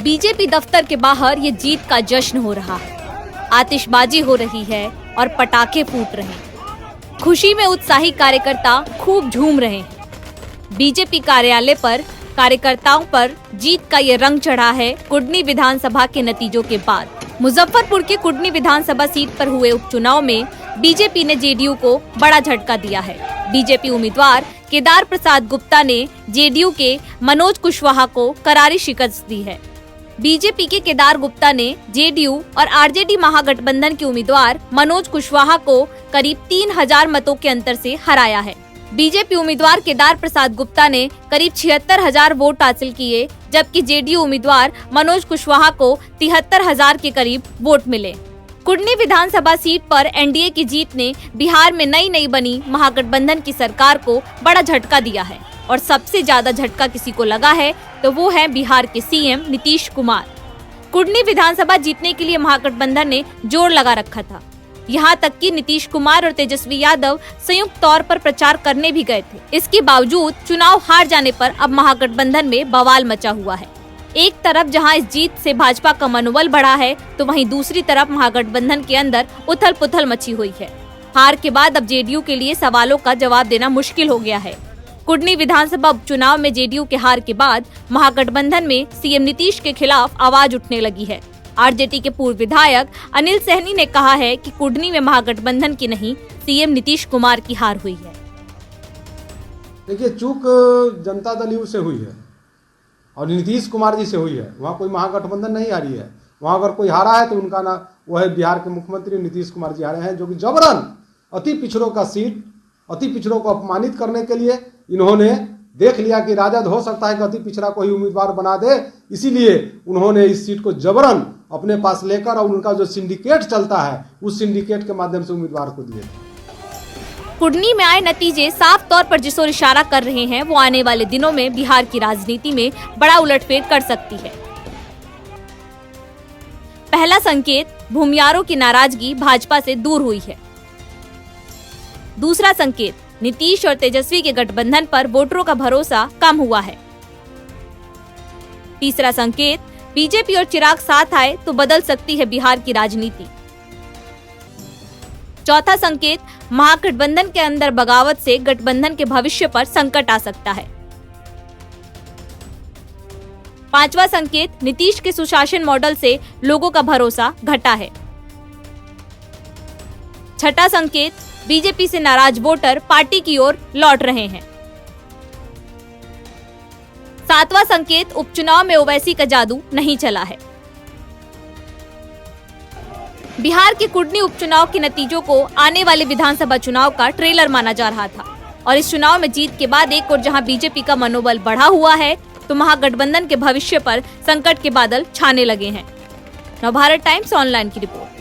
BJP दफ्तर के बाहर ये जीत का जश्न हो रहा है। आतिशबाजी हो रही है और पटाखे फूट रहे हैं। खुशी में उत्साही कार्यकर्ता खूब झूम रहे हैं। बीजेपी कार्यालय पर कार्यकर्ताओं पर जीत का ये रंग चढ़ा है कुडनी विधानसभा के नतीजों के बाद। मुजफ्फरपुर के कुडनी विधानसभा सीट पर हुए उपचुनाव में बीजेपी ने जेडीयू को बड़ा झटका दिया है। बीजेपी उम्मीदवार केदार प्रसाद गुप्ता ने जेडीयू के मनोज कुशवाहा को करारी शिकस्त दी है। बीजेपी के केदार गुप्ता ने जेडीयू और आरजेडी महागठबंधन के उम्मीदवार मनोज कुशवाहा को करीब 3000 मतों के अंतर से हराया है। बीजेपी उम्मीदवार केदार प्रसाद गुप्ता ने करीब 76,000 वोट हासिल किए, जबकि जेडीयू उम्मीदवार मनोज कुशवाहा को 73,000 के करीब वोट मिले। कुडनी विधानसभा सीट पर एनडीए की जीत ने बिहार में नई बनी महागठबंधन की सरकार को बड़ा झटका दिया है और सबसे ज्यादा झटका किसी को लगा है तो वो है बिहार के सीएम नीतीश कुमार। कुडनी विधानसभा जीतने के लिए महागठबंधन ने जोर लगा रखा था। यहाँ तक कि नीतीश कुमार और तेजस्वी यादव संयुक्त तौर पर प्रचार करने भी गए थे। इसके बावजूद चुनाव हार जाने पर अब महागठबंधन में बवाल मचा हुआ है। एक तरफ जहां इस जीत से भाजपा का मनोबल बढ़ा है तो वहीं दूसरी तरफ महागठबंधन के अंदर उथल पुथल मची हुई है। हार के बाद अब जेडीयू के लिए सवालों का जवाब देना मुश्किल हो गया है। कुडनी विधानसभा उपचुनाव में जेडीयू के हार के बाद महागठबंधन में सीएम नीतीश के खिलाफ आवाज उठने लगी है। आरजेडी के पूर्व विधायक अनिल सहनी ने कहा है कि कुडनी में महागठबंधन की नहीं, सीएम नीतीश कुमार की हार हुई है। देखिए, चूक जनता दल यू से हुई है और नीतीश कुमार जी से हुई है। वहाँ कोई महागठबंधन नहीं हारी है। वहाँ अगर कोई हारा है तो उनका ना वो है बिहार के मुख्यमंत्री नीतीश कुमार जी हारे हैं, जो कि जबरन अति पिछड़ों का सीट, अति पिछड़ों को अपमानित करने के लिए इन्होंने देख लिया कि राजद हो सकता है कि अति पिछड़ा को ही उम्मीदवार बना दे, इसीलिए उन्होंने इस सीट को जबरन अपने पास लेकर और उनका जो सिंडिकेट चलता है उस सिंडिकेट के माध्यम से उम्मीदवार को दिए थे। कुडनी में आए नतीजे साफ तौर पर जिस ओर इशारा कर रहे हैं वो आने वाले दिनों में बिहार की राजनीति में बड़ा उलटफेर कर सकती है। पहला संकेत, भूमियारों की नाराजगी भाजपा से दूर हुई है। दूसरा संकेत, नीतीश और तेजस्वी के गठबंधन पर वोटरों का भरोसा कम हुआ है। तीसरा संकेत, बीजेपी और चिराग साथ आए तो बदल सकती है बिहार की राजनीति। चौथा संकेत, महागठबंधन के अंदर बगावत से गठबंधन के भविष्य पर संकट आ सकता है। पांचवा संकेत, नीतीश के सुशासन मॉडल से लोगों का भरोसा घटा है। छठा संकेत, बीजेपी से नाराज वोटर पार्टी की ओर लौट रहे हैं। सातवां संकेत, उपचुनाव में ओवैसी का जादू नहीं चला है। बिहार के कुडनी उपचुनाव के नतीजों को आने वाले विधानसभा चुनाव का ट्रेलर माना जा रहा था और इस चुनाव में जीत के बाद एक और जहां बीजेपी का मनोबल बढ़ा हुआ है तो महागठबंधन के भविष्य पर संकट के बादल छाने लगे हैं। नवभारत टाइम्स ऑनलाइन की रिपोर्ट।